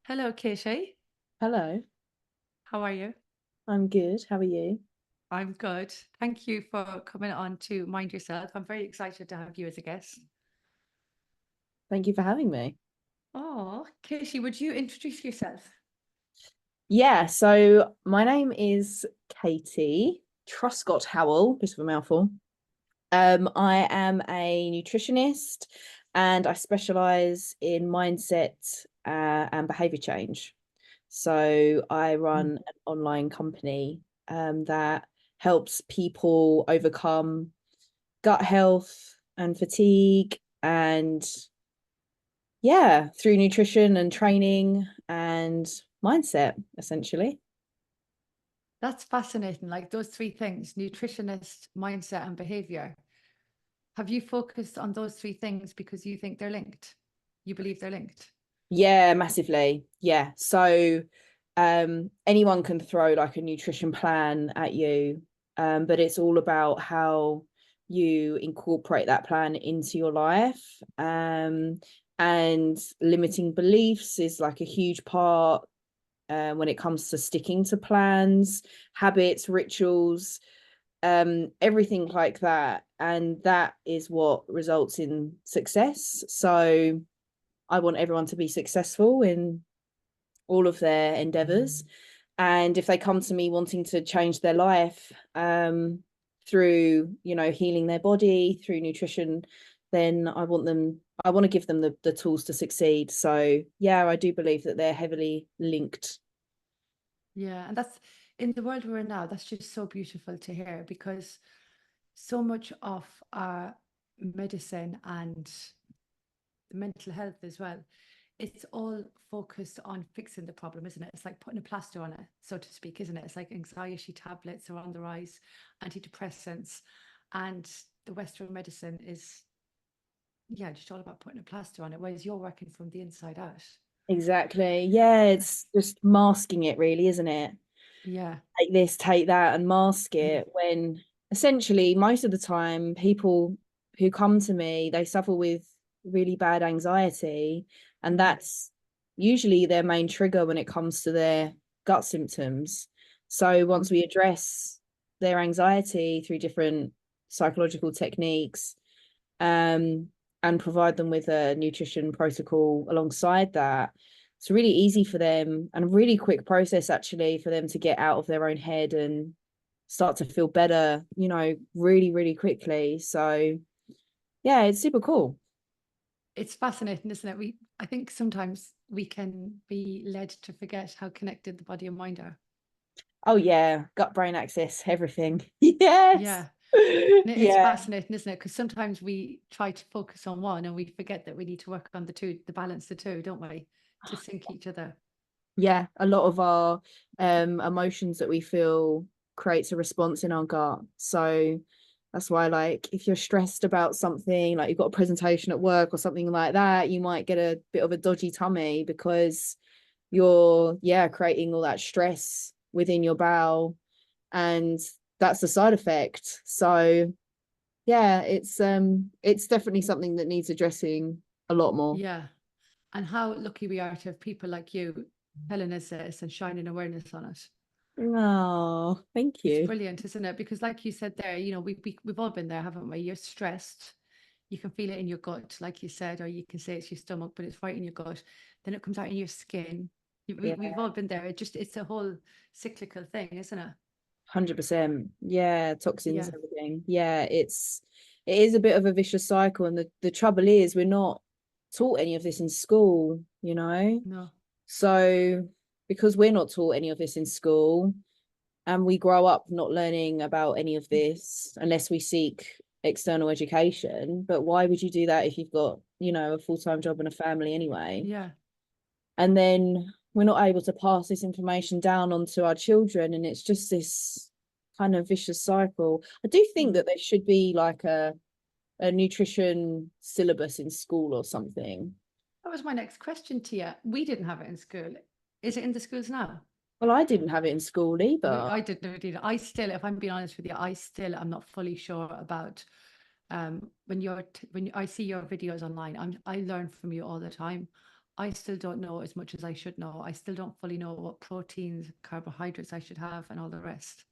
Hello, Katie. Hello, How are you? I'm good. How are you? I'm good. Thank you for coming on to Mind Yourself. I'm very excited to have you as a guest. Thank you for having me. Oh, Katie, would you introduce yourself? Yeah, so my name is Katie Trustcott Howell, bit of a mouthful. I am a nutritionist and I specialize in mindset and behavior change. So I Mm. run an online company that helps people overcome gut health and fatigue and yeah, through nutrition and training and mindset, essentially. That's fascinating. Like those three things, nutritionist, mindset, and behavior. Have you focused on those three things because you think they're linked? You believe they're linked? Yeah, massively. Yeah. So anyone can throw like a nutrition plan at you, but it's all about how you incorporate that plan into your life. And limiting beliefs is like a huge part when it comes to sticking to plans, habits, rituals, everything like that. And that is what results in success. So I want everyone to be successful in all of their endeavors. And if they come to me wanting to change their life through, healing their body, through nutrition, then I want to give them the tools to succeed. So yeah, I do believe that they're heavily linked. Yeah, and that's in the world we're in now, that's just so beautiful to hear because so much of our medicine and mental health as well, it's all focused on fixing the problem, isn't it? It's like putting a plaster on it, so to speak, isn't it? It's like anxiety tablets are on the rise, antidepressants, and the Western medicine is, yeah, just all about putting a plaster on it, whereas you're working from the inside out. Exactly. Yeah, it's just masking it really, isn't it? Yeah. Take this, take that, and mask Mm. it when essentially most of the time people who come to me, they suffer with really bad anxiety, and Mm. that's usually their main trigger when it comes to their gut symptoms. So once we address their anxiety through different psychological techniques, um, and provide them with a nutrition protocol alongside that, it's really easy for them and a really quick process actually for them to get out of their own head and start to feel better, really, really quickly. So yeah, it's super cool. It's fascinating, isn't it? I think sometimes we can be led to forget how connected the body and mind are. Oh yeah, gut brain axis, everything. Yes. Yeah. And it's Yeah. fascinating, isn't it? Because sometimes we try to focus on one and we forget that we need to work on the two, the balance the two, don't we? To sync each other. Yeah, a lot of our emotions that we feel creates a response in our gut. So that's why, like, if you're stressed about something, like you've got a presentation at work or something like that, you might get a bit of a dodgy tummy because you're, yeah, creating all that stress within your bowel, and that's the side effect. So yeah, it's definitely something that needs addressing a lot more. Yeah. And how lucky we are to have people like you telling us this and shining awareness on it. Oh, thank It's you. brilliant, isn't it? Because like you said there, we've all been there, haven't we? You're stressed. You can feel it in your gut, like you said, or you can say it's your stomach, but it's right in your gut. Then it comes out in your skin. Yeah. We've all been there. It's a whole cyclical thing, isn't it? 100%. Yeah, toxins Yeah. and everything. Yeah, it is a bit of a vicious cycle. And the trouble is we're not taught any of this in school. No. So because we're not taught any of this in school and we grow up not learning about any of this unless we seek external education. But why would you do that if you've got, a full-time job and a family anyway? Yeah. And then we're not able to pass this information down onto our children, and it's just this kind of vicious cycle. I do think Mm. that there should be like a nutrition syllabus in school or something. That was my next question to you. We didn't have it in school. Is it in the schools now? Well, I didn't have it in school No, either. I didn't know it either. I still, if I'm being honest with you, I still am not fully sure about when I see your videos online. I learn from you all the time. I still don't know as much as I should know. I still don't fully know what proteins, carbohydrates I should have, and all the rest.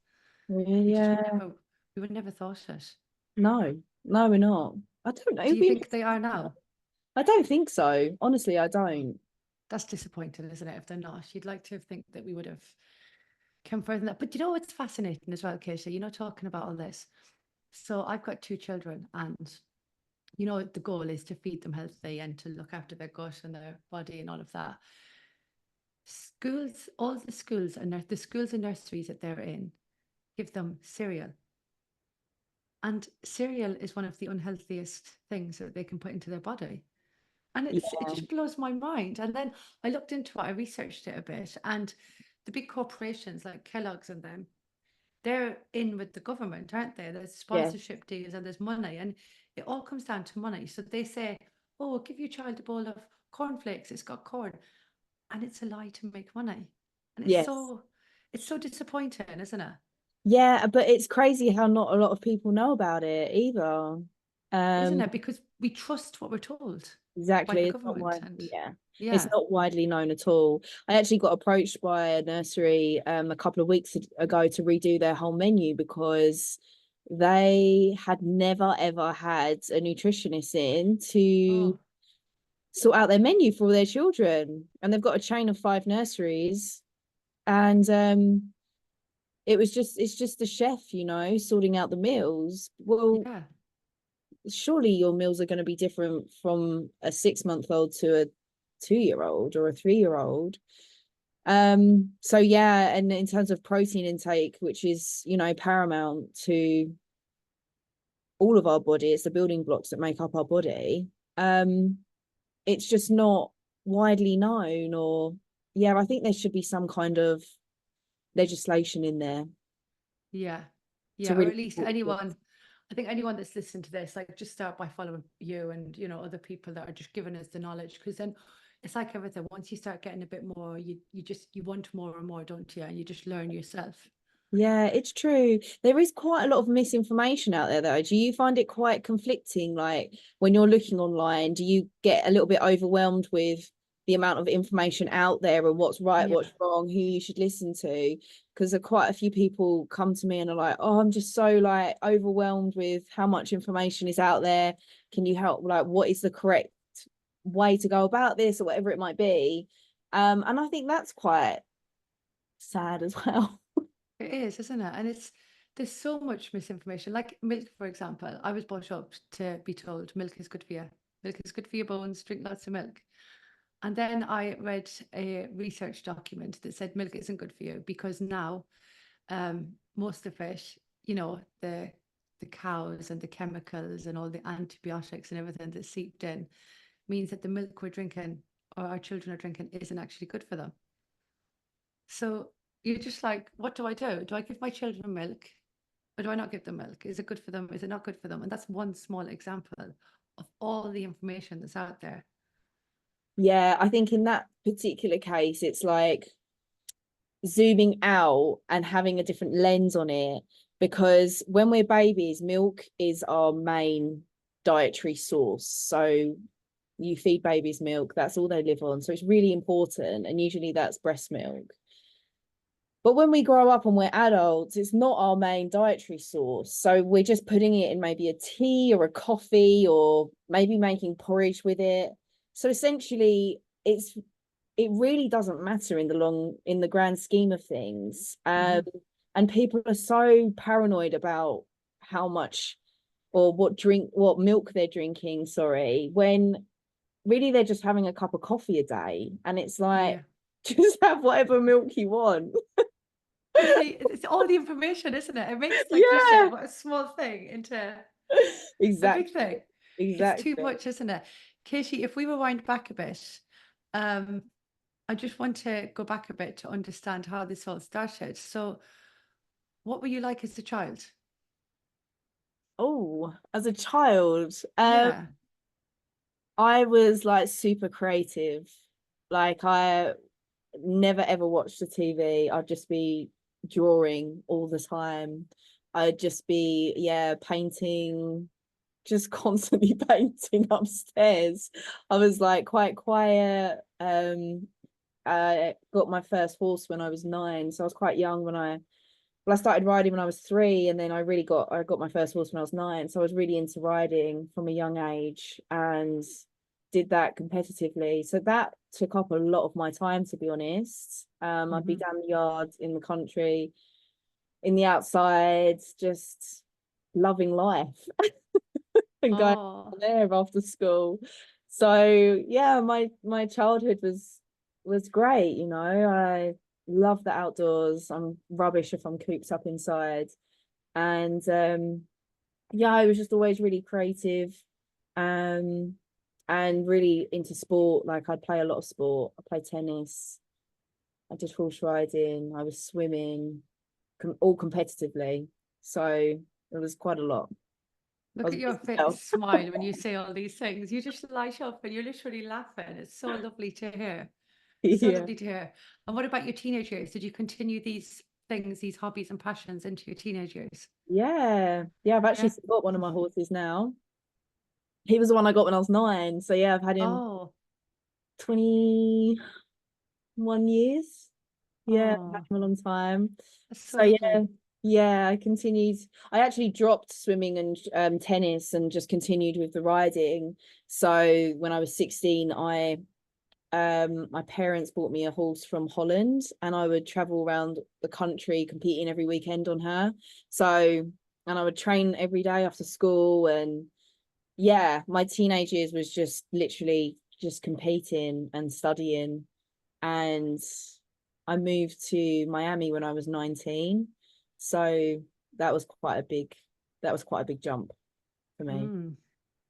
We just Yeah, we would never thought it. no, no, we're not. I don't know. Do It'd you be think interesting. they are now? I don't think so. Honestly, I don't. That's disappointing, isn't it? If they're not, you'd like to think that we would have come further than that. But you know what's fascinating as well, Katie? You know, talking about all this. So I've got two children, and you know, the goal is to feed them healthy and to look after their gut and their body and all of that. Schools, all the schools and the schools and nurseries that they're in give them cereal. And cereal is one of the unhealthiest things that they can put into their body. And it Yeah. just blows my mind. And then I looked into it, I researched it a bit, and the big corporations like Kellogg's and them, they're in with the government, aren't they? There's Yeah. sponsorship deals and there's money, and it all comes down to money. So they say, oh, give your child a bowl of cornflakes, it's got corn. And it's a lie to make money. And Yes. it's so disappointing, isn't it? Yeah, but it's crazy how not a lot of people know about it either. Isn't Um, it? Because we trust what we're told by exactly. the It's not government. wide, And yeah. It's yeah. not widely known at all. I actually got approached by a nursery a couple of weeks ago to redo their whole menu because they had never ever had a nutritionist in to Oh, sort out their menu for their children. And they've got a chain of 5 nurseries. And it's just the chef, sorting out the meals. Well, yeah. surely your meals are going to be different from a 6-month-old to a 2-year-old or a 3-year-old. So yeah, and in terms of protein intake, which is, paramount to all of our body, it's the building blocks that make up our body. Um, it's just not widely known, or yeah, I think there should be some kind of legislation in there Yeah. to Yeah. Or really at least support this. anyone, I think anyone that's listening to this, like just start by following you and, you know, other people that are just giving us the knowledge. Because then it's like everything. Once you start getting a bit more, you want more and more, don't you? And you just learn yourself. Yeah, it's true. There is quite a lot of misinformation out there, though. Do you find it quite conflicting? Like when you're looking online, do you get a little bit overwhelmed with the amount of information out there and what's right, Yeah. what's wrong, who you should listen to? Because quite a few people come to me and are like, "Oh, I'm just so like overwhelmed with how much information is out there. Can you help? Like, what is the correct way to go about this, or whatever it might be?" And I think that's quite sad as well. It is, isn't it? And there's so much misinformation. Like milk, for example. I was brought up to be told milk is good for you. Milk is good for your bones, drink lots of milk. And then I read a research document that said milk isn't good for you because now most of it, you know, the cows and the chemicals and all the antibiotics and everything that's seeped in means that the milk we're drinking or our children are drinking isn't actually good for them. So you're just like, what do I do? Do I give my children milk or do I not give them milk? Is it good for them? Is it not good for them? And that's one small example of all the information that's out there. Yeah, I think in that particular case, it's like zooming out and having a different lens on it. Because when we're babies, milk is our main dietary source. So you feed babies milk, that's all they live on. So it's really important. And usually that's breast milk. But when we grow up and we're adults, it's not our main dietary source. So we're just putting it in maybe a tea or a coffee or maybe making porridge with it. So essentially, it really doesn't matter in the grand scheme of things. Mhm. And people are so paranoid about how much or what milk they're drinking, sorry, when really they're just having a cup of coffee a day. And it's like, Yeah. just have whatever milk you want. You see, it's all the information, isn't it? It makes, like you said, Yeah, what a small thing into a big exactly. thing. It's too Exactly. much, isn't it? Katie, if we rewind back a bit, um, I just want to go back a bit to understand how this all started. So, what were you like as a child? Oh, as a child, Yeah. I was like super creative. Like I never ever watched the TV. I'd just be drawing all the time. I'd just be, yeah, painting. just constantly painting upstairs. I was like quite quiet. I got my first horse when I was 9, so I was quite young when I started riding when I was 3, and then I got my first horse when I was 9. So I was really into riding from a young age and did that competitively. So that took up a lot of my time, to be honest. I'd be down the yard, in the country, in the outside, just loving life and going Oh, there after school. So yeah, my childhood was great, you know. I love the outdoors. I'm rubbish if I'm cooped up inside. And yeah, I was just always really creative, um and really into sport. Like, I'd play a lot of sport. I played tennis, I did horse riding, I was swimming, all competitively. So it was quite a lot. I look was at a your busy girl. smile when you say all these things. You just light up and you're literally laughing. It's so lovely to hear. So Yeah. lovely to hear. And what about your teenage years? Did you continue these things, these hobbies and passions into your teenage years? Yeah, I've actually Yeah. still got one of my horses now. He was the one I got when I was 9. So yeah, I've had him Oh, 21 years. Yeah, I've had oh, him a long time. that's so So lovely. yeah, I continued. I actually dropped swimming and tennis and just continued with the riding. So when I was 16, my parents bought me a horse from Holland, and I would travel around the country competing every weekend on her. So, and I would train every day after school. And yeah, my teenage years was just literally just competing and studying. And I moved to Miami when I was 19. So that was quite a big jump for me. Mm,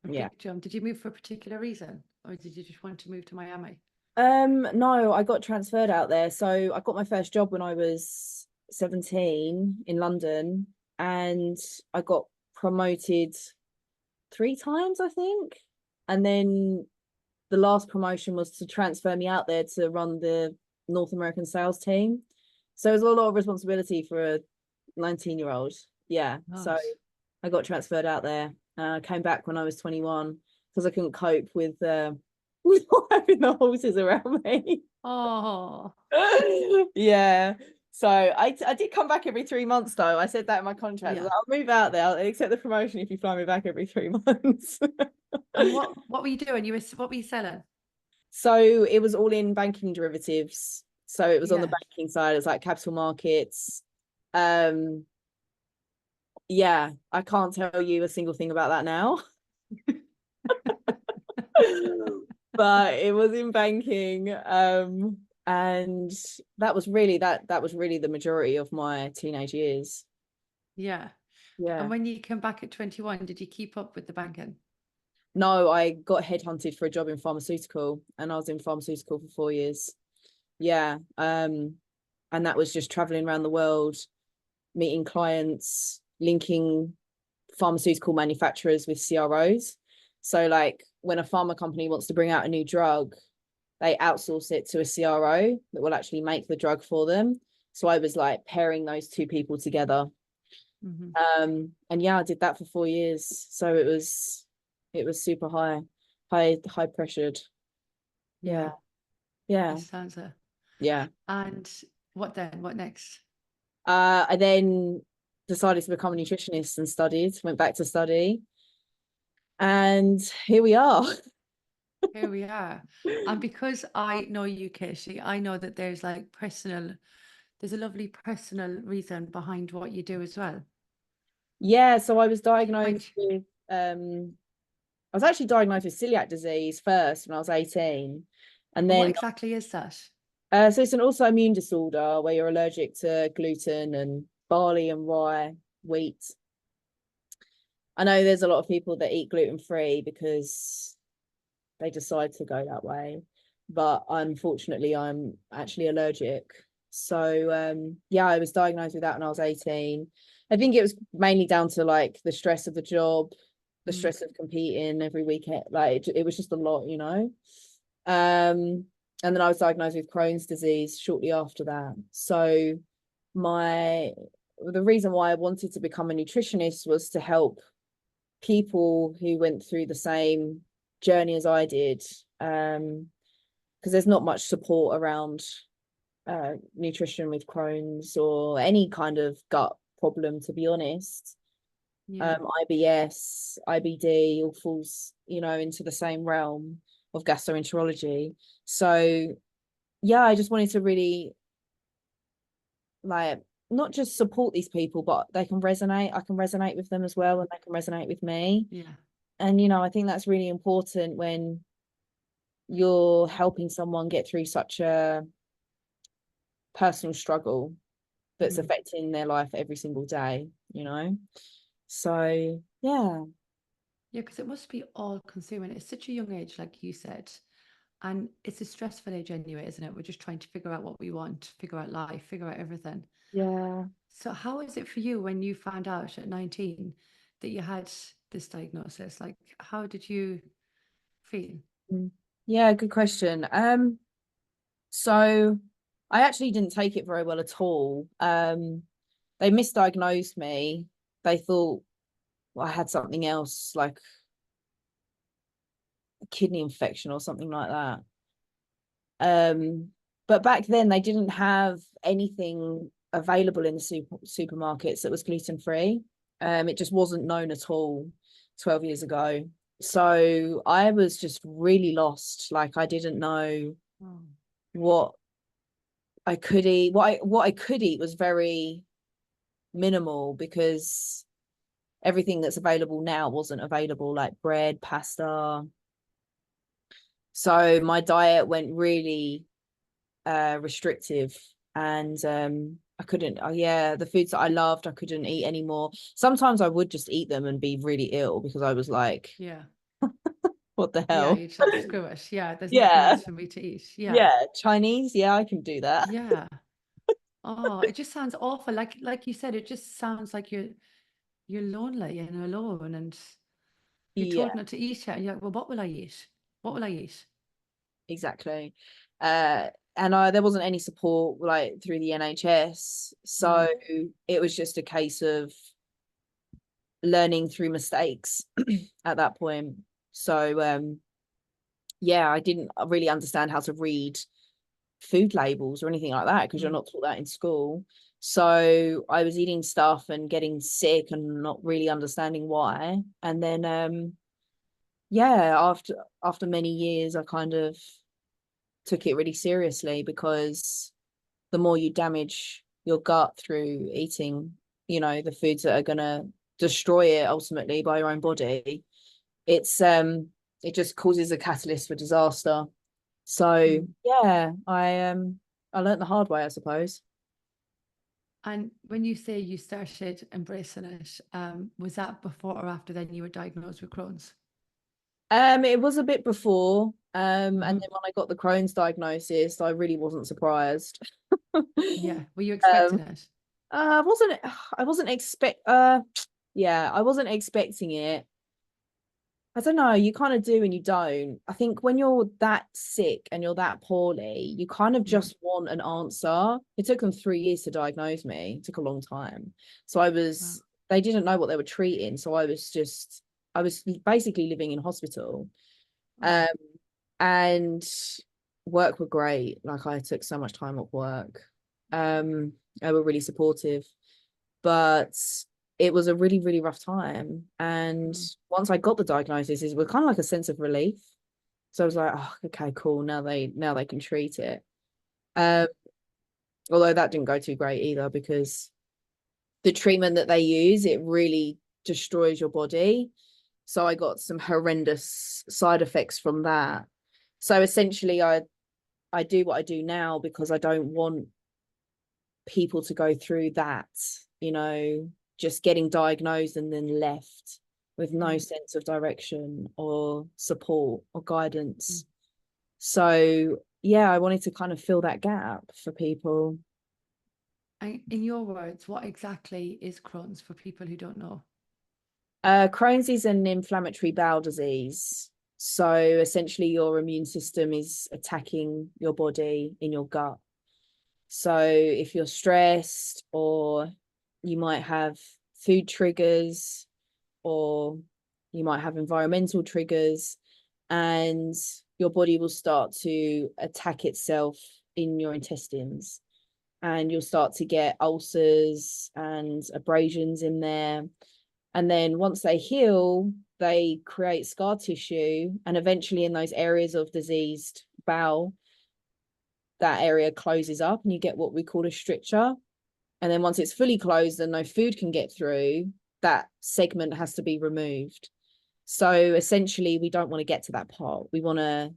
a Yeah. big jump. Did you move for a particular reason, or did you just want to move to Miami? No, I got transferred out there. So I got my first job when I was 17 in London, and I got promoted 3 times, I think. And then the last promotion was to transfer me out there to run the North American sales team. So it was a lot of responsibility for a 19-year-old. Yeah. So Gosh. I got transferred out there. Came back when I was 21 because I couldn't cope with with not having the horses around me. Oh, Yeah. So I did come back every 3 months though. I said that in my contract. I was yeah. like, I'll move out there. I'll accept the promotion if you fly me back every 3 months. And what were you doing? What were you selling? So it was all in banking derivatives. So it was on the Yeah. banking side. It's like capital markets. Um, yeah, I can't tell you a single thing about that now. But it was in banking. And that was really the majority of my teenage years. Yeah. And Yeah. when you came back at 21, did you keep up with the banking? No, I got headhunted for a job in pharmaceutical, and I was in pharmaceutical for 4 years. Yeah. And that was just traveling around the world, meeting clients, linking pharmaceutical manufacturers with CROs. So like when a pharma company wants to bring out a new drug, they outsource it to a CRO that will actually make the drug for them. So I was like pairing those two people together. Mm-hmm. And yeah, I did that for 4 years. So it was super high pressured. Yeah. Yeah, Yeah. it sounds it. Yeah. And what then? What next? I then decided to become a nutritionist and went back to study. And here we are. Here we are. And because I know you, Katie, I know that there's a lovely personal reason behind what you do as well. Yeah, so I was diagnosed Which, with I was actually diagnosed with celiac disease first when I was 18. And and what then exactly is that? so it's an autoimmune disorder where you're allergic to gluten and barley and rye, wheat. I know there's a lot of people that eat gluten-free because they decide to go that way, but unfortunately I'm actually allergic. So yeah, I was diagnosed with that when I was 18. I think it was mainly down to like the stress of the job, the Mm. stress of competing every weekend. Like it was just a lot, you know. And then I was diagnosed with Crohn's disease shortly after that. So my the reason why I wanted to become a nutritionist was to help people who went through the same journey as I did, because there's not much support around nutrition with Crohn's or any kind of gut problem, to be honest. Yeah. IBS, IBD all falls, into the same realm of gastroenterology. So yeah, I just wanted to really, like, not just support these people, but they can resonate. I can resonate with them as well, and they can resonate with me. Yeah. And I think that's really important when you're helping someone get through such a personal struggle that's affecting their life every single day. So yeah. Yeah, because it must be all consuming. It's such a young age, like you said. And it's a stressful age anyway, isn't it? We're just trying to figure out what we want, figure out life, figure out everything. Yeah. So how is it for you when you found out at 19 that you had this diagnosis? Like, how did you feel? Yeah, good question. So I actually didn't take it very well at all. They misdiagnosed me. They thought I had something else, like a kidney infection or something like that. But back then they didn't have anything available in the supermarkets that was gluten free. It just wasn't known at all 12 years ago. So I was just really lost. Like, I didn't know what I could eat. What I could eat was very minimal, because everything that's available now wasn't available, like bread, pasta. So my diet went really restrictive, and I couldn't, the foods that I loved, I couldn't eat anymore. Sometimes I would just eat them and be really ill, because I was like, Yeah. what the Yeah, hell? you're just like, screw it. Yeah, there's nothing Yeah. else for me to eat. Yeah. Yeah, Chinese, yeah, I can do that. Yeah. Oh, it just sounds awful. Like you said, it just sounds like you're lonely and alone, and you're Yeah, told not to eat it, and you're like, well, what will I eat? What will I eat? exactly. And there wasn't any support, like, through the NHS, so Mm. it was just a case of learning through mistakes at that point. So yeah, I didn't really understand how to read food labels or anything like that, because you're not taught that in school. So I was eating stuff and getting sick and not really understanding why. And then yeah, after many years, I kind of took it really seriously, because the more you damage your gut through eating, the foods that are gonna destroy it ultimately by your own body, it just causes a catalyst for disaster. So yeah, I learned the hard way, I suppose. And when you say you started embracing it, was that before or after then you were diagnosed with Crohn's? It was a bit before, and then Hmm. when I got the Crohn's diagnosis, I really wasn't surprised. Yeah. Were you um expecting it? I wasn't yeah, I wasn't expecting it. I don't know, you kind of do and you don't. I think when you're that sick and you're that poorly, you kind of Mm. just want an answer. It took them 3 years to diagnose me. It took a long time. So Wow. they didn't know what they were treating. So I was basically living in hospital. Oh. Um, and work were great. Like, I took so much time off work. They were really supportive, but it was a really, really rough time. And Mm. once I got the diagnosis, it was kind of like a sense of relief. So I was like, oh, okay, cool. Now they can treat it. Um, although that didn't go too great either, because the treatment that they use, it really destroys your body. So I got some horrendous side effects from that. So essentially, I do what I do now because I don't want people to go through that, just getting diagnosed and then left with no Mm. sense of direction or support or Mm. guidance. So yeah, I wanted to kind of fill that gap for people. And in your words, what exactly is Crohn's for people who don't know? Crohn's is an inflammatory bowel disease. So essentially, your immune system is attacking your body in your gut. So if you're stressed, or you might have food triggers, or you might have environmental triggers, and your body will start to attack itself in your intestines, and you'll start to get ulcers and abrasions in there. And then once they heal, they create scar tissue, and eventually in those areas of diseased bowel, that area closes up and you get what we call a stricture. And then once it's fully closed and no food can get through, that segment has to be removed. So essentially, we don't want to get to that part. We want to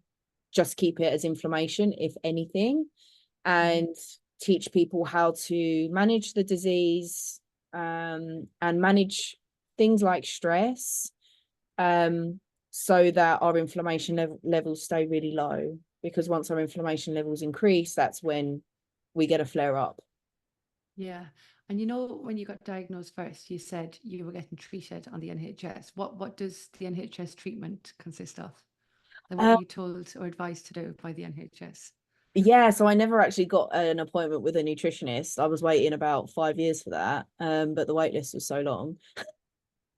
just keep it as inflammation, if anything, and teach people how to manage the disease, and manage things like stress, so that our inflammation levels stay really low. Because once our inflammation levels increase, that's when we get a flare up. Yeah. And you know, when you got diagnosed first, you said you were getting treated on the NHS. What does the NHS treatment consist of? Like, what were you told or advised to do by the NHS? Yeah, so I never actually got an appointment with a nutritionist. I was waiting about 5 years for that, but the wait list was so long.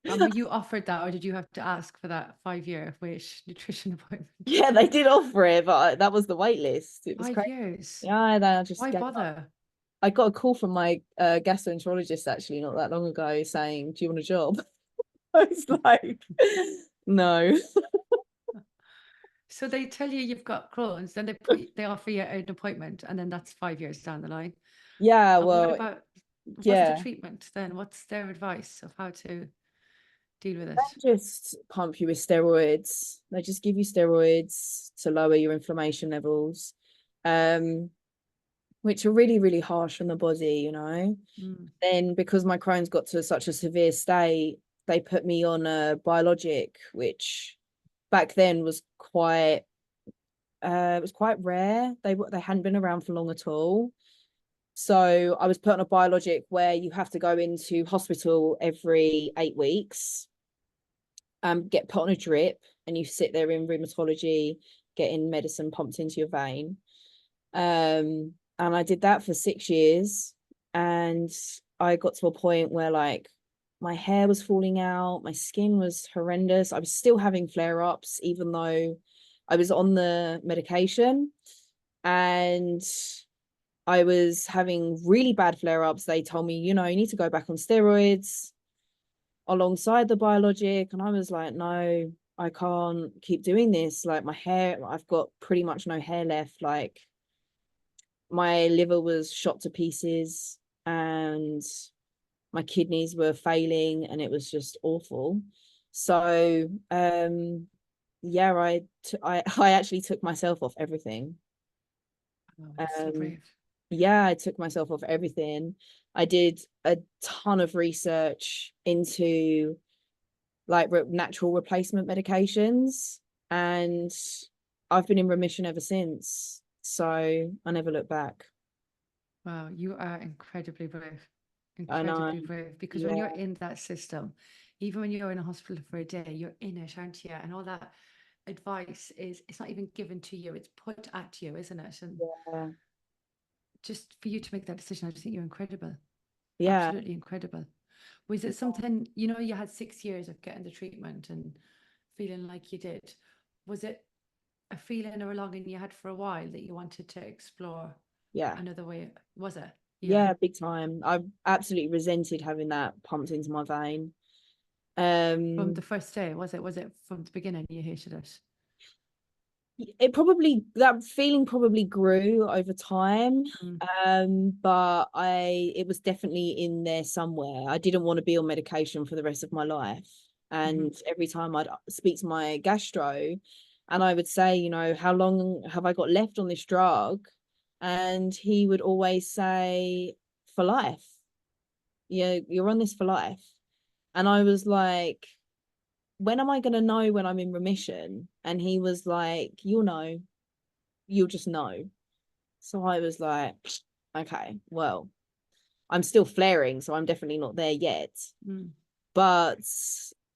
And were you offered that, or did you have to ask for that 5-year wait nutrition appointment? Yeah, they did offer it, but that was the wait list. It was 5 crazy. years. Yeah, then I just Why gave up. bother? I got a call from my gastroenterologist actually not that long ago saying, "Do you want a job?" I was like, "No." So they tell you you've got Crohn's, then they offer you an appointment, and then that's 5 years down the line. Yeah, And what well, about, what's the yeah. treatment then? What's their advice of how to deal with it? They just pump you with steroids. They just give you steroids to lower your inflammation levels, which are really, really harsh on the body, you know. Then because my Crohn's got to such a severe state, they put me on a biologic, which back then was quite it was quite rare. They hadn't been around for long at all. So I was put on a biologic where you have to go into hospital every 8 weeks, get put on a drip, and you sit there in rheumatology getting medicine pumped into your vein. And I did that for 6 years, and I got to a point where like my hair was falling out, my skin was horrendous. I was still having flare-ups even though I was on the medication, and I was having really bad flare-ups. They told me, you need to go back on steroids alongside the biologic, and I was like, no, I can't keep doing this. Like my hair, I've got pretty much no hair left. Like my liver was shot to pieces, and my kidneys were failing, and it was just awful. So yeah, I actually took myself off everything. Oh, that's so brave. Yeah, I took myself off everything. I did a ton of research into like natural replacement medications, and I've been in remission ever since. So I never look back. Wow, you are incredibly brave. I know. Incredibly brave. Because when Yeah, you're in that system, even when you're in a hospital for a day, you're in it, aren't you? And all that advice it's not even given to you, it's put at you, isn't it? And yeah, just for you to make that decision, I just think you're incredible. yeah. Absolutely incredible. Was it something, you had 6 years of getting the treatment and feeling like you did? Was it a feeling or a longing you had for a while that you wanted to explore Yeah. another way? Was it? Yeah. Yeah, big time. I absolutely resented having that pumped into my vein. From the first day, was it from the beginning you hated it? That feeling probably grew over time. Mm. But it was definitely in there somewhere. I didn't want to be on medication for the rest of my life. Hmm. And every time I'd speak to my gastro, and I would say, how long have I got left on this drug? And he would always say, for life. Yeah, you're on this for life. And I was like, when am I going to know when I'm in remission? And he was like, you'll know. You'll just know. So I was like, okay, well, I'm still flaring, so I'm definitely not there yet. Mm. But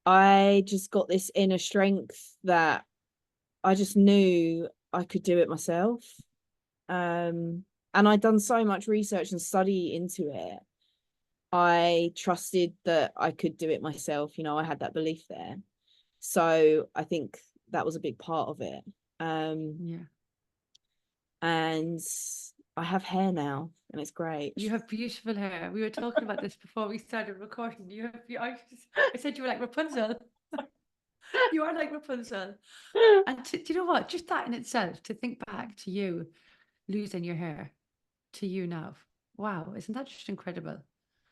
I just got this inner strength that I just knew I could do it myself. And I'd done so much research and study into it. I trusted that I could do it myself. I had that belief there. So I think that was a big part of it. Yeah. And I have hair now, and it's great. You have beautiful hair. We were talking about this before we started recording. I said you were like Rapunzel. You are like Rapunzel. And do you know what? Just that in itself, to think back to you losing your hair to you now. Wow, isn't that just incredible?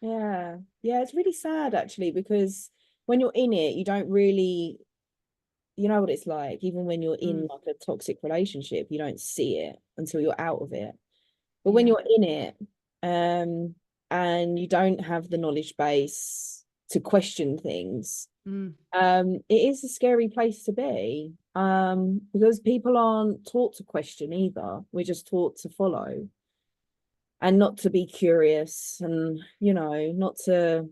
Yeah, yeah, it's really sad actually, because when you're in it, you don't really, you know what it's like. Even when you're in Mm, like a toxic relationship, you don't see it until you're out of it. But when yeah, you're in it, and you don't have the knowledge base to question things, mm, it is a scary place to be. Because people aren't taught to question either. We're just taught to follow and not to be curious, and not to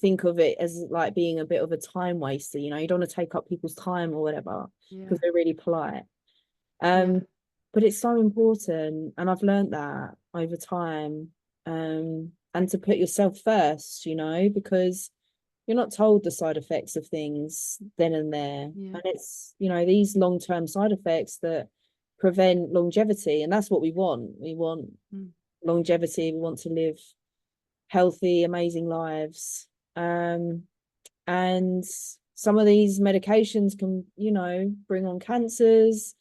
think of it as like being a bit of a time waster. You don't want to take up people's time or whatever, yeah, because they're really polite. yeah, um but it's so important, and I've learned that over time. And to put yourself first, because you're not told the side effects of things then and there, yeah, and it's these long-term side effects that prevent longevity, and that's what we want mm, longevity. We want to live healthy, amazing lives. And some of these medications can, bring on cancers,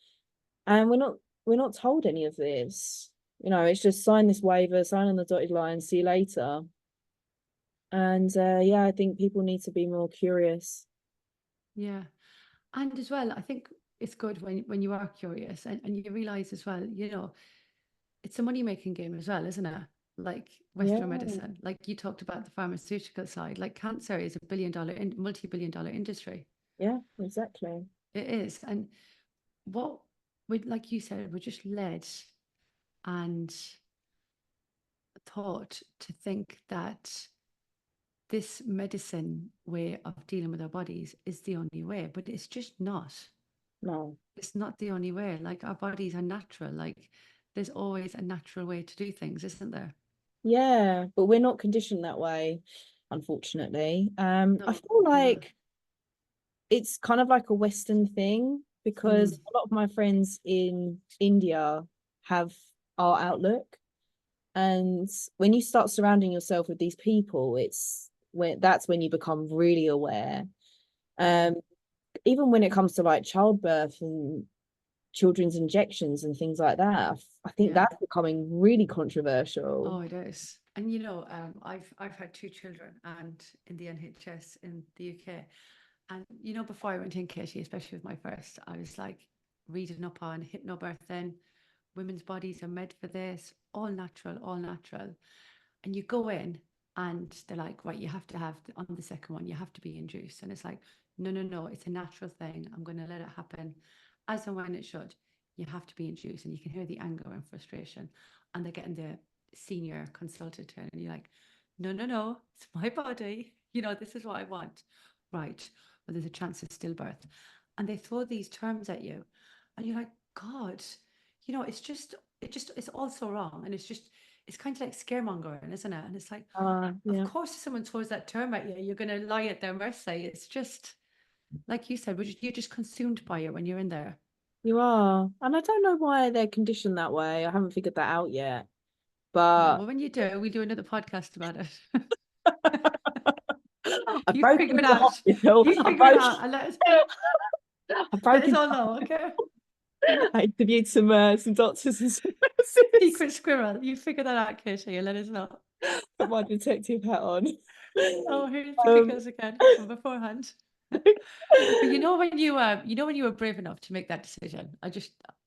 and we're not told any of this. It's just sign this waiver, sign on the dotted line, see you later. And yeah, I think people need to be more curious. yeah. And as well, I think it's good when you are curious and you realize as well, it's a money making game as well, isn't it? Like Western Yeah, medicine, like you talked about the pharmaceutical side, like cancer is a multi-billion dollar industry. yeah, exactly. It is. And what we, like you said, we're just led and taught to think that this medicine way of dealing with our bodies is the only way, but it's just not. No. It's not the only way. Like our bodies are natural. Like there's always a natural way to do things, isn't there? Yeah, but we're not conditioned that way, unfortunately. I No, feel we're not. like it's kind of like a Western thing, because Mm, a lot of my friends in India have our outlook. And when you start surrounding yourself with these people, that's when you become really aware. mm, Um, Even when it comes to like childbirth and children's injections and things like that, I think yeah. that's becoming really controversial. Oh, it is. And I've had two children and in the NHS in the UK. And before I went in, Katie, especially with my first, I was like reading up on hypnobirthing, women's bodies are made for this, all natural, all natural. And you go in and they're like, right, you have to have on the second one, you have to be induced. And it's like, no, no, no, it's a natural thing. I'm going to let it happen as and when it should. You have to be induced. And you can hear the anger and frustration. And they're getting the senior consultant in, and you're like, no, no, no, it's my body. This is what I want. Right. Well, there's a chance of stillbirth. And they throw these terms at you. And you're like, God, it's all so wrong. And it's kind of like scaremongering, isn't it? And it's like, of Yeah, course, if someone throws that term at you, you're going to lie at their mercy. It's just, like you said, you're just consumed by it when you're in there. you are. And I don't know why they're conditioned that way. I haven't figured that out yet. Yeah, But well, when you do, we do another podcast about it. I've You broken figure it your heart, out. I've You figure it broken, out and I've let us broken. all know, okay? I interviewed some doctors and some nurses. Secret squirrel. You figure that out, Katie, and let us know. Put my detective hat on. Oh, here's the Um, giggles again from beforehand. But when you were brave enough to make that decision,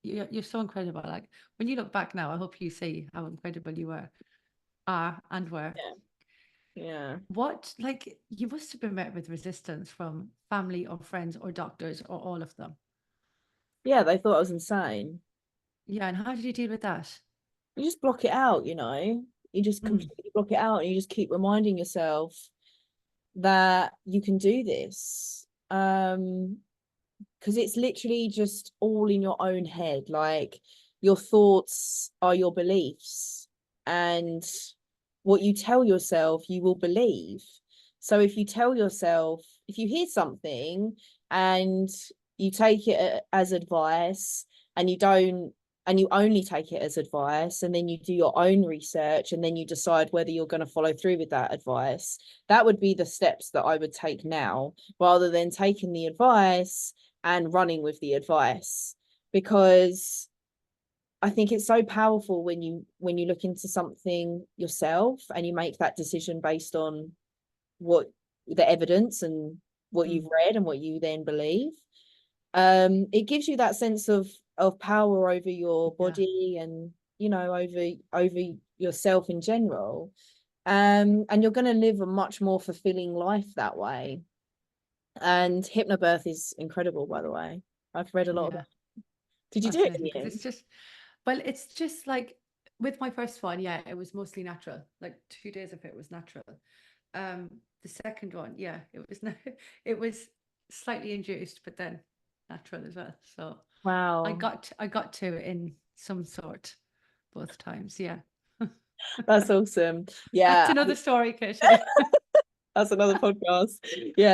you're so incredible. Like when you look back now, I hope you see how incredible you are and were. yeah, yeah, What, like, you must have been met with resistance from family or friends or doctors or all of them. yeah. They thought I was insane. Yeah, and how did you deal with that? You just block it out, You just Mm, completely block it out, and you just keep reminding yourself that you can do this. Because it's literally just all in your own head. Like, your thoughts are your beliefs, and what you tell yourself you will believe. So if you tell yourself if you hear something and you take it as advice, and you don't, and you only take it as advice, and then you do your own research, and then you decide whether you're going to follow through with that advice, that would be the steps that I would take now, rather than taking the advice and running with the advice. Because I think it's so powerful when you look into something yourself and you make that decision based on what the evidence and what you've read and what you then believe. It gives you that sense of power over your body, and over yourself in general. And you're going to live a much more fulfilling life that way. And hypnobirth is incredible, by the way. I've read a lot about it. Did you do it in the end? It's just like with my first one, it was mostly natural. Like 2 days of it was natural. The second one, it was slightly induced, but then natural as well. So wow, I got to in some sort both times. that's awesome. That's another story, Katie. That's another podcast.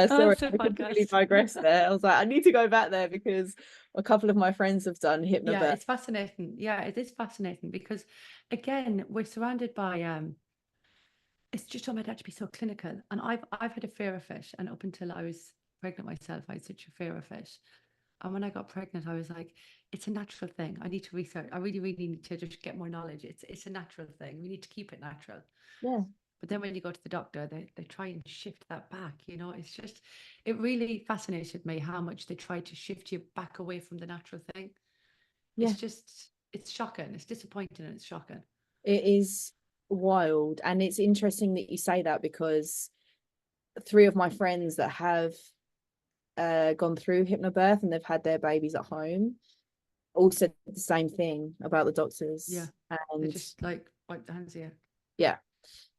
Sorry, I completely digressed there. I was like, I need to go back there because a couple of my friends have done hypnobirth. It's fascinating. It is fascinating because, again, we're surrounded by it's just made out to be so clinical, and I've had a fear of it, and up until I was pregnant myself, I had such a fear of it. And when I got pregnant, I was like, it's a natural thing. I need to research. I really, really need to just get more knowledge. It's a natural thing. We need to keep it natural. Yeah. But then when you go to the doctor, they try and shift that back. It's just, it really fascinated me how much they try to shift you back away from the natural thing. Yeah. It's shocking. It's disappointing and it's shocking. It is wild. And it's interesting that you say that, because 3 of my friends that have gone through hypnobirth and they've had their babies at home all said the same thing about the doctors. And they just like wipe their hands here.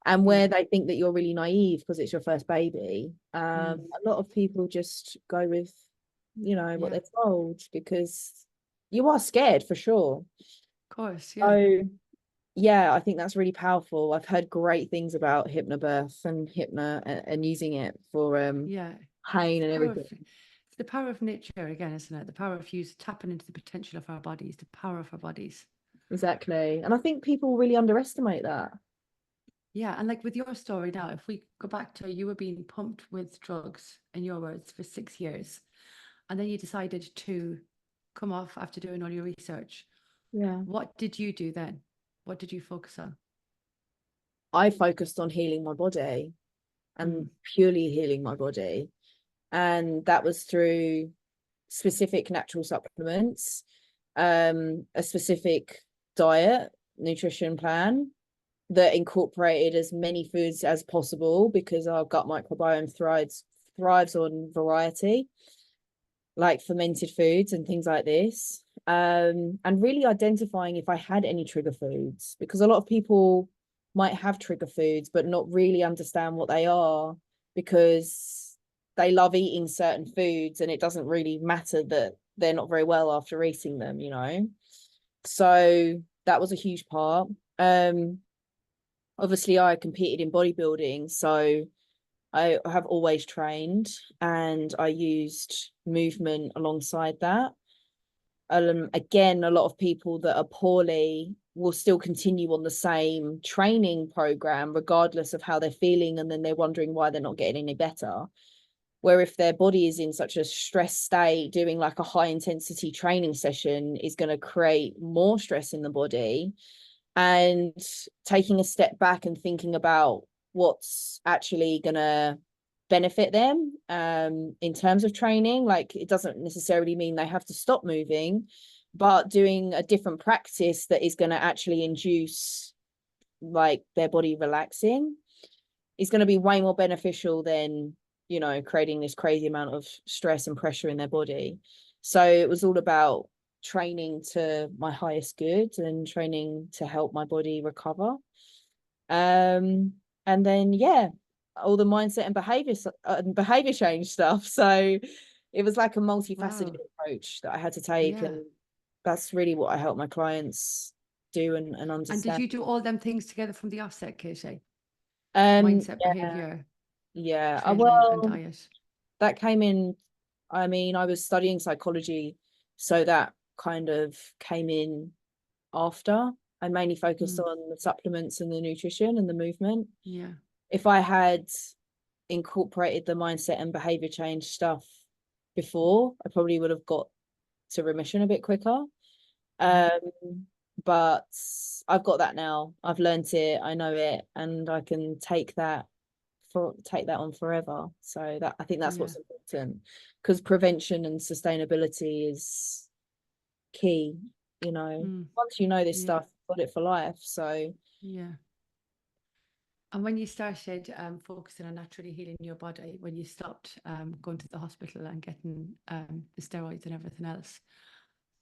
And where they think that you're really naive because it's your first baby, a lot of people just go with what they're told, because you are scared for sure. Of course. So I think that's really powerful. I've heard great things about hypnobirth and and using it for pain and everything. It's the power of nature again, isn't it? The power of tapping into the potential of our bodies, the power of our bodies. Exactly. And I think people really underestimate that. And like with your story now, if we go back to, you were being pumped with drugs, in your words, for 6 years, and then you decided to come off after doing all your research. What did you do then? What did you focus on? I focused on healing my body, and purely healing my body. And that was through specific natural supplements, a specific diet, nutrition plan that incorporated as many foods as possible, because our gut microbiome thrives on variety, like fermented foods and things like this. And really identifying if I had any trigger foods, because a lot of people might have trigger foods but not really understand what they are, because they love eating certain foods and it doesn't really matter that they're not very well after eating them, So that was a huge part. Obviously I competed in bodybuilding, so I have always trained, and I used movement alongside that. Again, a lot of people that are poorly will still continue on the same training program regardless of how they're feeling, and then they're wondering why they're not getting any better. Where if their body is in such a stress state, doing like a high intensity training session is going to create more stress in the body. And taking a step back and thinking about what's actually going to benefit them in terms of training. Like, it doesn't necessarily mean they have to stop moving, but doing a different practice that is going to actually induce like their body relaxing is going to be way more beneficial than creating this crazy amount of stress and pressure in their body. So it was all about training to my highest good and training to help my body recover. And then all the mindset and behavior change stuff. So it was like a multifaceted approach that I had to take, and that's really what I help my clients do and understand. And did you do all them things together from the offset, Katie? Mindset, behavior, training, and diet. that came in. I mean, I was studying psychology, so that kind of came in after. I mainly focused Mm. on the supplements and the nutrition and the movement. Yeah. If I had incorporated the mindset and behavior change stuff before, I probably would have got to remission a bit quicker. Mm. But I've got that now. I've learned it, I know it, and I can take that on forever. So that, I think that's Yeah. what's important, because prevention and sustainability is key. Mm. Once you know this Yeah. stuff, you've got it for life. So Yeah. And when you started focusing on naturally healing your body, when you stopped going to the hospital and getting the steroids and everything else,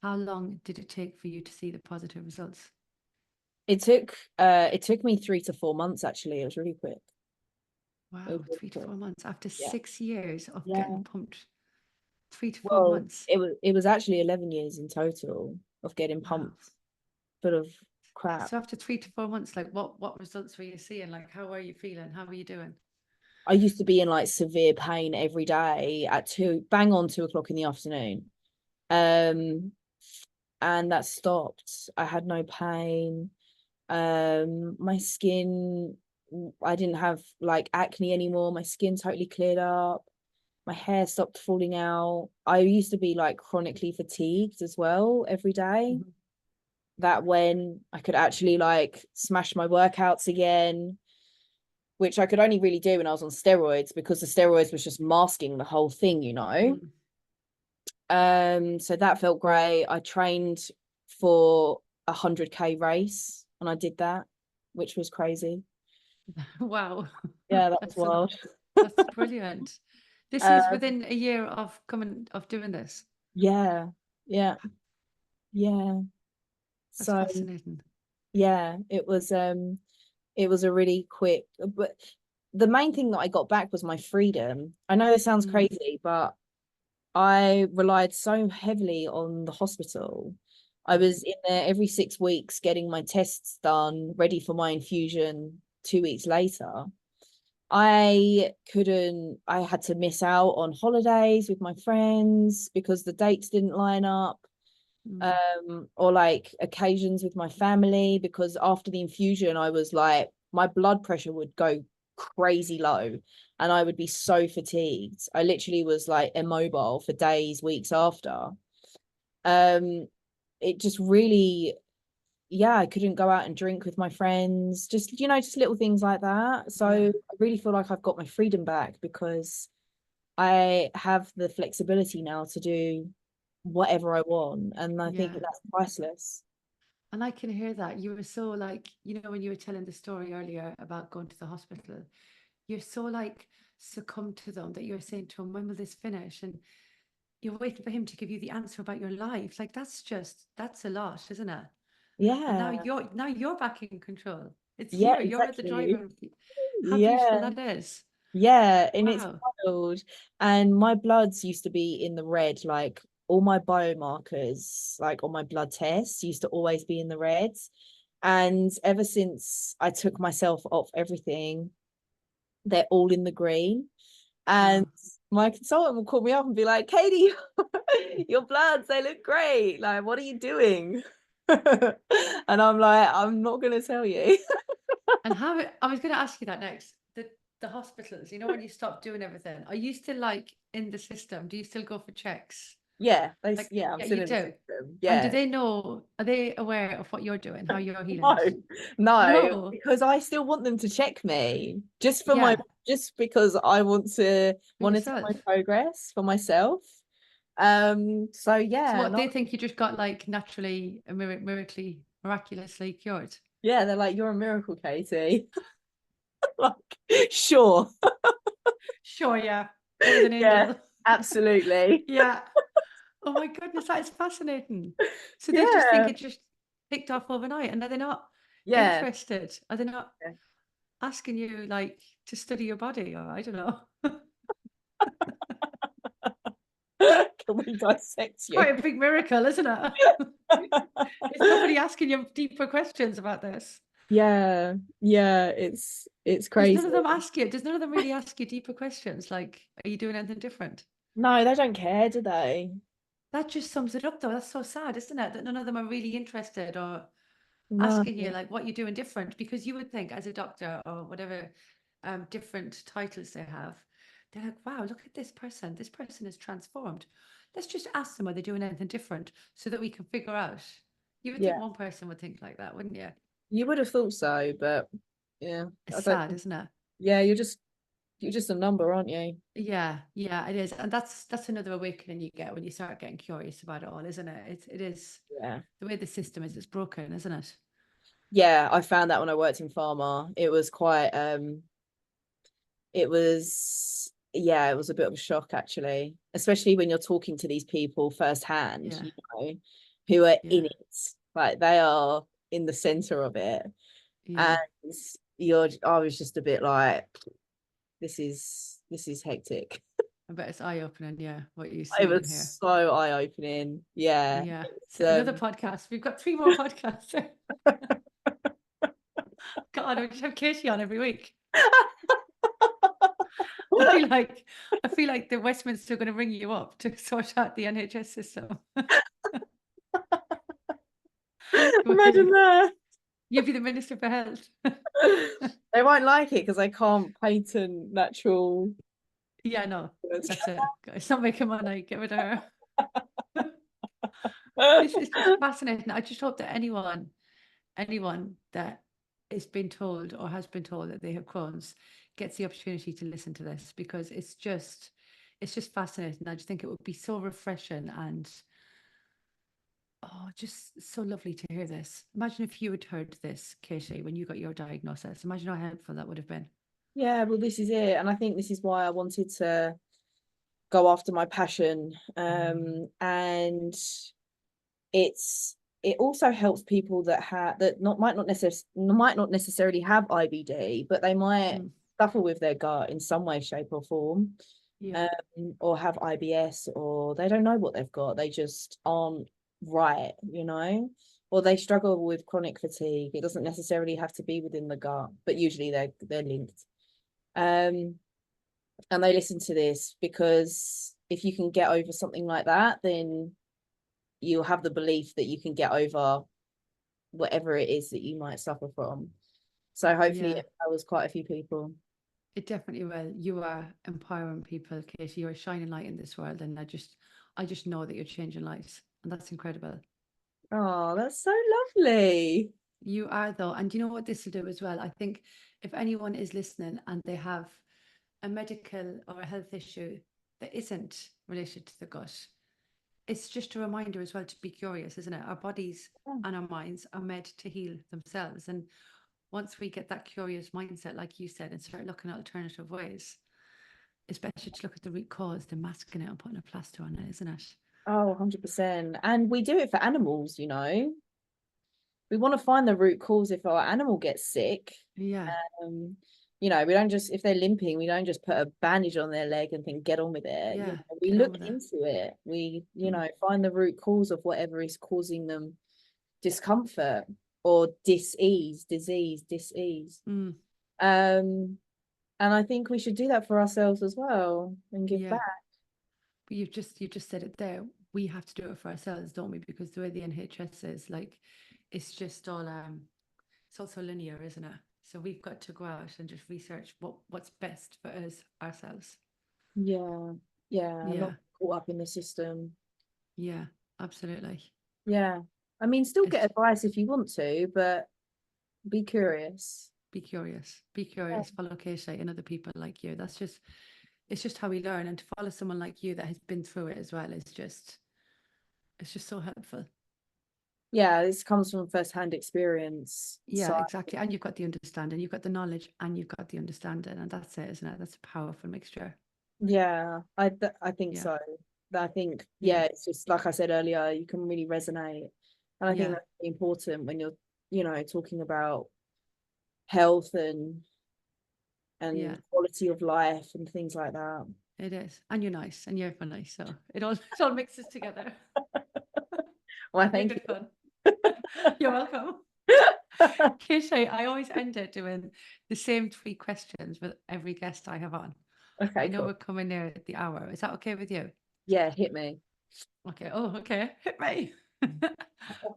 how long did it take for you to see the positive results? it took me 3 to 4 months, actually. It was really quick. It was Wow, really three to quick. 4 months after Yeah. 6 years of getting Yeah. pumped. 3 to 4 Well, months. it was actually 11 years in total of getting Wow. pumped full of crap. So after 3 to 4 months, like what results were you seeing? Like how are you feeling? How are you doing? I used to be in like severe pain every day at bang on 2 o'clock in the afternoon. Um, and that stopped. I had no pain. My skin, I didn't have like acne anymore. My skin totally cleared up. My hair stopped falling out. I used to be like chronically fatigued as well every day. Mhm. That when I could actually like smash my workouts again, which I could only really do when I was on steroids, because the steroids was just masking the whole thing. Mm. So that felt great. I trained for 100K race and I did that, which was crazy. Wow. Yeah, that was That's wild. that's brilliant. This is Um, within a year of doing this. yeah, yeah, yeah. That's So fascinating. yeah, it was a really quick, but the main thing that I got back was my freedom. I know this sounds Mm. crazy, but I relied so heavily on the hospital. I was in there every 6 weeks getting my tests done, ready for my infusion 2 weeks later. I had to miss out on holidays with my friends because the dates didn't line up, Mm. or like occasions with my family, because after the infusion, I was like, my blood pressure would go crazy low and I would be so fatigued. I literally was like immobile for days, weeks after. Um, it just really, yeah, I couldn't go out and drink with my friends, just little things like that. So Yeah. I really feel like I've got my freedom back, because I have the flexibility now to do whatever I want. And I think Yeah. that's priceless. And I can hear that. You were so like, when you were telling the story earlier about going to the hospital, you're so like succumbed to them that you're saying to him, when will this finish? And you're waiting for him to give you the answer about your life. Like that's a lot, isn't it? And now Yeah. you're back in control. It's Yeah, you're the exactly. driver. How beautiful Yeah. that is. Yeah. And it's Wow. wild. And my bloods used to be in the red, like all my biomarkers, like on my blood tests, used to always be in the reds. And ever since I took myself off everything, they're all in the green. And Wow. my consultant will call me up and be like, Katie, your bloods, they look great. Like, what are you doing? And I'm like, I'm not gonna tell you. And how I was going to ask you that next. The hospitals, when you stop doing everything, are you still like in the system? Do you still go for checks? Yeah, Like, yeah, I'm yeah, still you in the do. system. And do Yeah. they know, are they aware of what you're doing, how you're healing No, it? no, No. because I still want them to check me, Yeah, just because I want to for monitor yourself. my progress for myself. So So yeah, what, they think you just got like naturally, miraculously cured? yeah, they're like, you're a miracle, Katie. Like, sure. Sure, yeah. It was an Yeah, angel. absolutely. Yeah. Oh my goodness, that is fascinating. So they just think Yeah. it just picked off overnight, and are they not Yeah. interested? Are they not asking you like to study your body, or I don't know? Can we dissect you? Quite a big miracle, isn't it? Is nobody asking you deeper questions about this? Yeah, yeah, it's Does crazy. none of them ask you? Does none of them really ask you deeper questions like, are you doing anything different? No, they don't care, do they? That just sums it up, though. That's so sad, isn't it? That none of them are really interested or No. asking you like what you're doing different, because you would think as a doctor or whatever different titles they have, they're like, wow, look at this person is transformed, let's just ask them, are they doing anything different, so that we can figure out. You would think Yeah, one person would think like that, wouldn't you? you would have thought so, but yeah, It's I don't. sad, isn't it? Yeah, you're just a number, aren't you? Yeah, yeah, it is. And that's another awakening you get when you start getting curious about it all, isn't it? It is Yeah. the way the system is, it's broken, isn't it? Yeah, I found that when I worked in pharma. It was quite yeah, it was a bit of a shock actually, especially when you're talking to these people firsthand, Yeah, who are in yeah, it. Like they are in the center of it. yeah. And I was just a bit like, this is hectic. I bet it's eye-opening, yeah, what you It see and was hear. so eye-opening. Yeah. Yeah. It's So another podcast. We've got 3 more podcasts. God, I just have Katie on every week. I feel like I feel like the Westminster are going to ring you up to sort out the NHS system. Imagine that. You'll be the Minister for Health. They won't like it because I can't patent natural. Yeah, no, that's it. It's not making money. Get rid of her. This is just fascinating. I just hope that anyone that is been told or has been told that they have Crohn's gets the opportunity to listen to this, because it's just fascinating. I just think it would be so refreshing and oh, just so lovely to hear this. Imagine if you had heard this, Katie, when you got your diagnosis. Imagine how helpful that would have been. Yeah, well, this is it. And I think this is why I wanted to go after my passion. And it also helps people that have that not might not necessarily have IBD, but they might Mm, suffer with their gut in some way, shape, or form, yeah, um, or have IBS, or they don't know what they've got. They just aren't right, or they struggle with chronic fatigue. It doesn't necessarily have to be within the gut, but usually they're linked. Um, and they listen to this because if you can get over something like that, then you'll have the belief that you can get over whatever it is that you might suffer from. So hopefully yeah. it was quite a few people. It definitely will. You are empowering people, Katie. You're a shining light in this world, and I just know that you're changing lives, and that's incredible. Oh, that's so lovely. You are, though, and you know what this will do as well. I think if anyone is listening and they have a medical or a health issue that isn't related to the gut, it's just a reminder as well to be curious, isn't it? Our bodies and our minds are meant to heal themselves, and once we get that curious mindset, like you said, and start looking at alternative ways, it's better to look at the root cause than masking it and putting a plaster on it, isn't it? Oh, 100%. And we do it for animals, We want to find the root cause if our animal gets sick. Yeah, Um, we don't just, if they're limping, we don't just put a bandage on their leg and think, get on with it. yeah, We get on look with it. into it. We, Mm, find the root cause of whatever is causing them discomfort or disease. mm, Um, and I think we should do that for ourselves as well and give back. yeah, but you just said it there. We have to do it for ourselves, don't we? Because the way the NHS is, like, it's just all it's also linear, isn't it? So we've got to go out and just research what's best for us ourselves. Yeah, yeah, not Yeah, caught up in the system. yeah, absolutely. Yeah. I mean, still get It's advice if you want to, but be curious. be Yeah. curious, follow Katie and other people like you. It's just how we learn, and to follow someone like you that has been through it as well is just it's just so helpful. Yeah, this comes from first-hand experience. So Yeah, exactly. And you've got the understanding, you've got the knowledge, and you've got the understanding, and that's it, isn't it? That's a powerful mixture. yeah, I think Yeah, so. I think, yeah, yeah, it's just like I said earlier, you can really resonate. And I think yeah, that's really important when you're, talking about health yeah. and quality of life and things like that. It is, and you're nice, and you're nice, so it all mixes together. Well, You're thank good fun. You're welcome. Katie, I always end it doing the same 3 questions with every guest I have on. I Okay, know cool. we're coming near the hour. Is that okay with you? Yeah, hit me. Okay. Oh, okay. Hit me.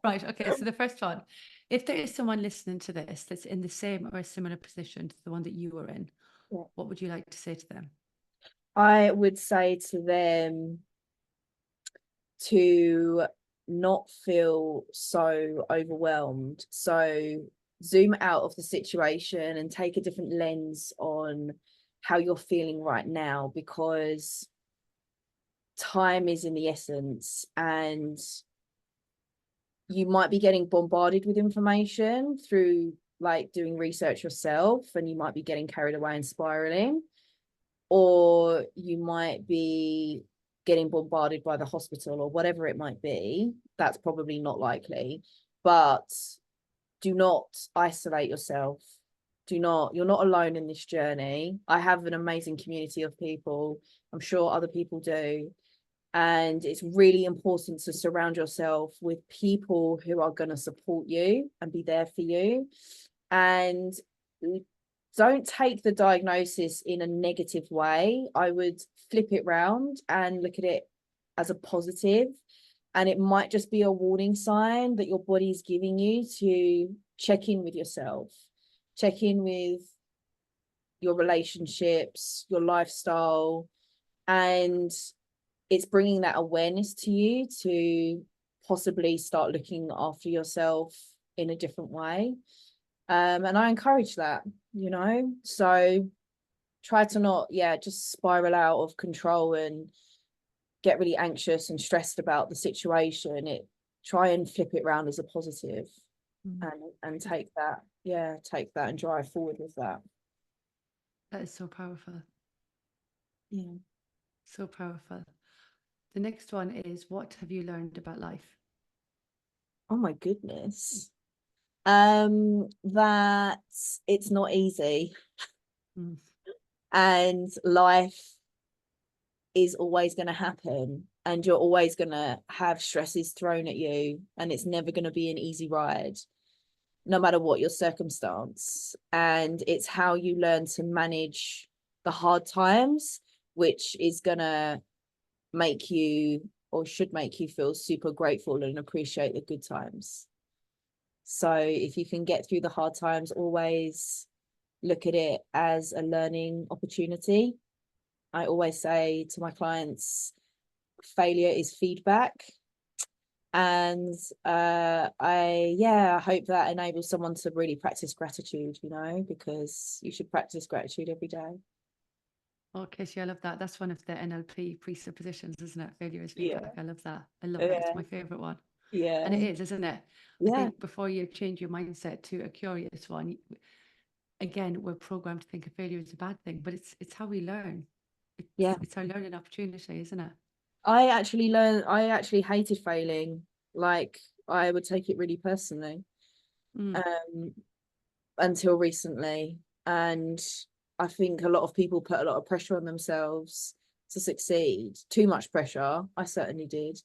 Right. Okay. So the first one, if there is someone listening to this that's in the same or a similar position to the one that you were in, Yeah. what would you like to say to them? I would say to them to not feel so overwhelmed. So zoom out of the situation and take a different lens on how you're feeling right now, because time is in the essence, and you might be getting bombarded with information through like doing research yourself, and you might be getting carried away and spiraling, or you might be getting bombarded by the hospital or whatever it might be. That's probably not likely, but do not isolate yourself. You're not alone in this journey. I have an amazing community of people. I'm sure other people do. And it's really important to surround yourself with people who are going to support you and be there for you. And don't take the diagnosis in a negative way. I would flip it round and look at it as a positive. And it might just be a warning sign that your body's giving you to check in with yourself, check in with your relationships, your lifestyle, and it's bringing that awareness to you to possibly start looking after yourself in a different way. And I encourage that, so try to not, just spiral out of control and get really anxious and stressed about the situation. Try and flip it around as a positive, and take that, and drive forward with that. That is so powerful. Yeah. So powerful. The next one is, what have you learned about life? Oh my goodness. That it's not easy, and life is always going to happen, and you're always going to have stresses thrown at you, and it's never going to be an easy ride, no matter what your circumstance. And it's how you learn to manage the hard times, which is going to make you, or should make you, feel super grateful and appreciate the good times. So if you can get through the hard times, always look at it as a learning opportunity. I always say to my clients, failure is feedback. And I hope that enables someone to really practice gratitude, because you should practice gratitude every day. Okay, so I love that. That's one of the NLP presuppositions, isn't it? Failure is Yeah. feedback. I love that. I love it. It's my favorite one. Yeah. And it is, isn't it? I Yeah. think before you change your mindset to a curious one, again, we're programmed to think of failure is a bad thing, but it's how we learn. It's our learning opportunity, isn't it? I actually hated failing. Like, I would take it really personally, until recently. And I think a lot of people put a lot of pressure on themselves to succeed. Too much pressure. I certainly did.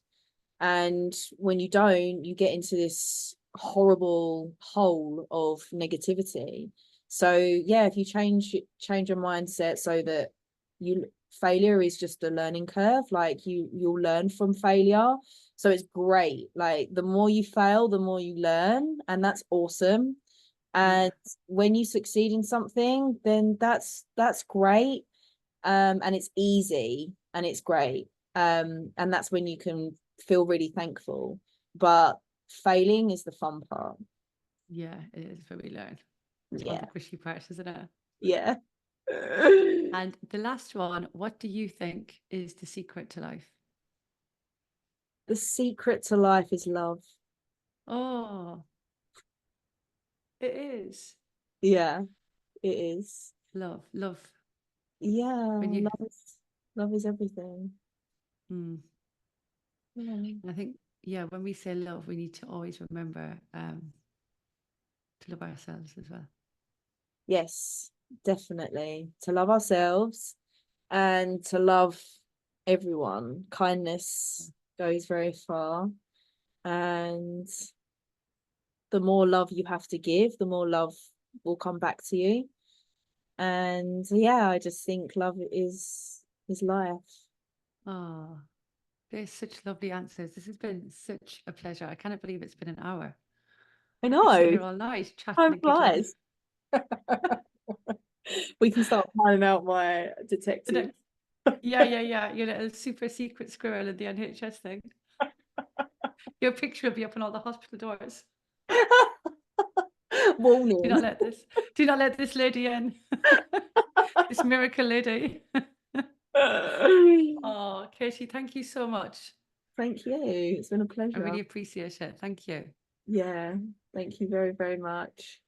And when you don't, you get into this horrible hole of negativity. So yeah, if you change your mindset so that failure is just a learning curve, like you'll learn from failure. So it's great. Like, the more you fail, the more you learn, and that's awesome. And when you succeed in something, then that's great. And it's easy and it's great. And that's when you can feel really thankful. But failing is the fun part. Yeah, it is where we learn. It's all Yeah. the cushy parts, isn't it? Yeah. And the last one, what do you think is the secret to life? The secret to life is love. Oh, it is. Yeah, it is. Love, love. Yeah, When you, love is everything. mm, Yeah. I think, yeah, when we say love, we need to always remember to love ourselves as well. Yes, definitely. To love ourselves and to love everyone. Kindness goes very far. And the more love you have to give, the more love will come back to you. And yeah, I just think love is life. Oh, there's such lovely answers. This has been such a pleasure. I cannot believe it's been an hour. I We sit know. here all night chatting Time and giggling. flies. We can start planning out my detective. Yeah. Your little super secret squirrel in the NHS thing. Your picture will be up on all the hospital doors. Warning. Do not let this lady in. This miracle lady. Oh, Katie, thank you so much. Thank you. It's been a I really pleasure. appreciate it. Thank you. Yeah, thank you very, very much.